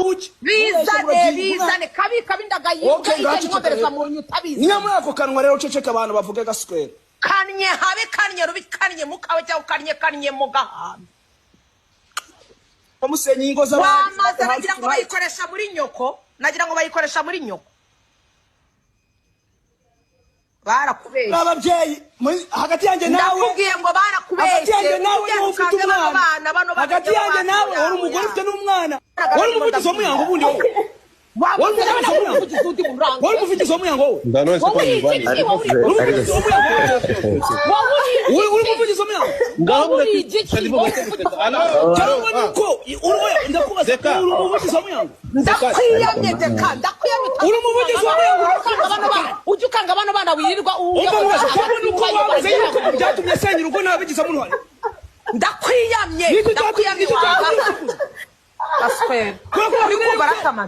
uki bizane kabi ndagayinga inkobereza mu nyutabizi nyamwe ako kanwa rero ceceka abantu bavuge gaswera kanye habe kanye rubi kanye mukawe cyangwa kanye mugahamba bamusenye ingo z'abantu nagira ngo bayikoresha muri nyoko barakubeshye ababyeyi hagati yanjye nawe ndakubwiye ngo barakubeshye hagati yanjye nawe ufite umwana hagati yanjye nawe uri umugore ufite n'umwana wari umuvugizi w'umuyango ubundi wowe wari umuvugizi w'umuyango wowe uri umuvugizi w'umuyango cyangwa nuko ndakubaza uri umuvugizi w'umuyango ndakwiyamye deka uri umuvugizi w'umuyango ujye ukanga abana bana wirirwa byatumye senyera ubwo ntabigizemo uruhare ndakwiyamye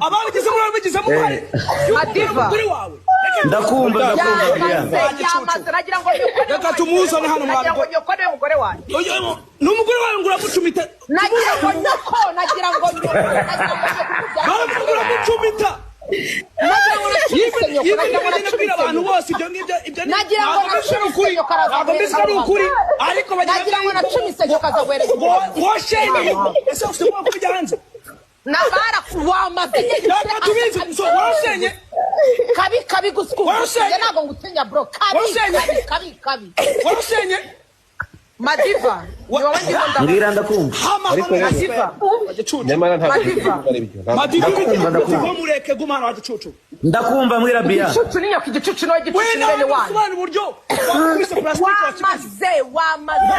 ababigizemo babigizemo uruhare ndakumva reka tumuzane hano mwana n'umugore wawe ngo uramucumita nagira ngo uramucumita abantu bose ibyo ngibyo ari ukuri ariko bagira ngo nacumise kazawereza washenye ese ufite ubwoko bijya hanze nabara kuwamaze tubizi washenye kabi guskuye nago ngutinya bro kabi washenye Madiva ngira ndakumva ariko Madiva nyamara nta Madiva mureke gumana wagicucu ndakumva mwira bia igicucu niyo kigicucu no gicucu bene wanyu wani buryo kwise plastic wamaze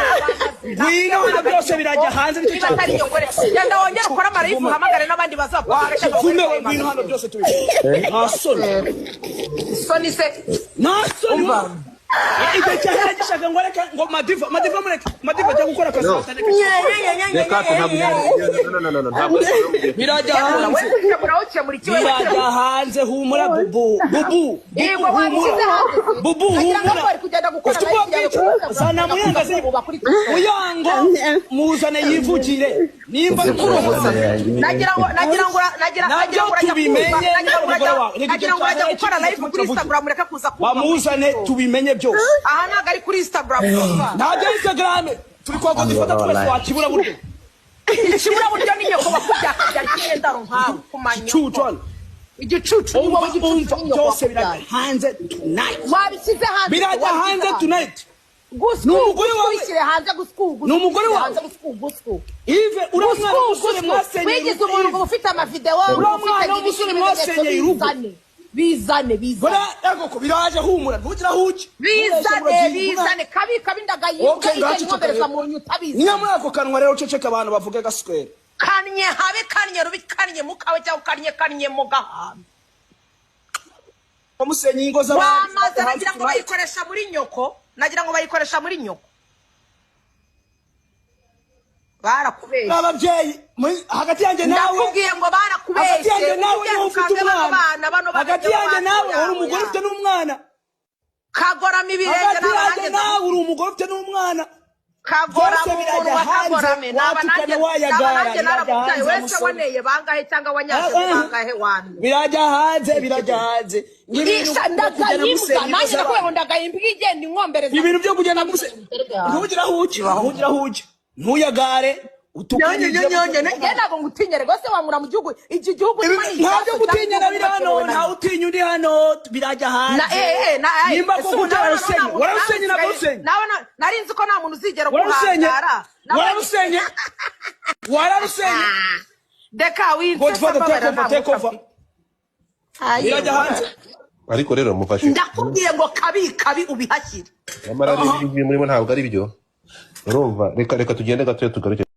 wino byose birajya hanze nicyo cyatari nyogore yanda wongera ukora amarifu hamagare nabandi bazapfa kume wino hano byose tubizi soni se nasoni ite cyahera gishaka ngo reka ngo Madiva mureke cyo gukora akazi birajya hanze humura bubu sana muyangazi muyango muzane yivugire nimba nagira ngo tubimenye nagira ngo ajya gukora live kuri Instagram reka kuza bamuzane tubimenye byose aha naga ari kuri Instagram ntabwo Instagram turi kwa dufata twese wakibura buryo ikibura buryo ni nyoko bakujya cyendaro nkawe kumanya igicucu ni wowe igicucu byose birajya hanze tonight wabisize hanze birajya hanze tonight n'umugore wawe ishyire hanze guskugu n'umugore wawe Ive uramwana umusore mwasenye wigize umuntu ufite amavideo uramwana umusore mwasenye irugo bizane ko biraje humura ntugira huki bizane kabi ndagayinga inkobereza mu nyutabizi nyamwe ako kanwa rero ceceka abantu bavuge gaswera kanye habe kanye rubi kanye mukawe cyangwa kanye mugahamba bamusenye ingo z'abantu nagira ngo bayikoresha muri nyoko barakubeshye ababyeyi hagati yanjye nawe ndakubwiye ngo barakubeshye hagati yanjye nawe ufite umwana hagati yanjye nawe uri umugore ufite n'umwana kagorama ibirenge n'abanjye nawe uri umugore ufite n'umwana kagorama kagorame n'abanjye narabutaye wese waneye bangahe cyangwa wanyaje bangahe wanyu birajya hanze ndagayimba nanjye nakubwiye ndagayimba igenda inkombereza ibintu byo kugenda ntugira huki ntuyagare ntabwo ngutinyere rwose wangura mu gihugu iki gihugu ntabyo gutinyera biri hano ntawe utinya uri hano birajya hanze nimba koko wararusenye ntabwo rusenye nari nzi ko nta muntu uzigera guhangara wararusenye deka birajya hanze ariko rero mufashe ndakubwiye ngo kabi ubihashyire nyamara ibyo murimo ntabwo ari byo urumva reka tugende gatoya tugaruke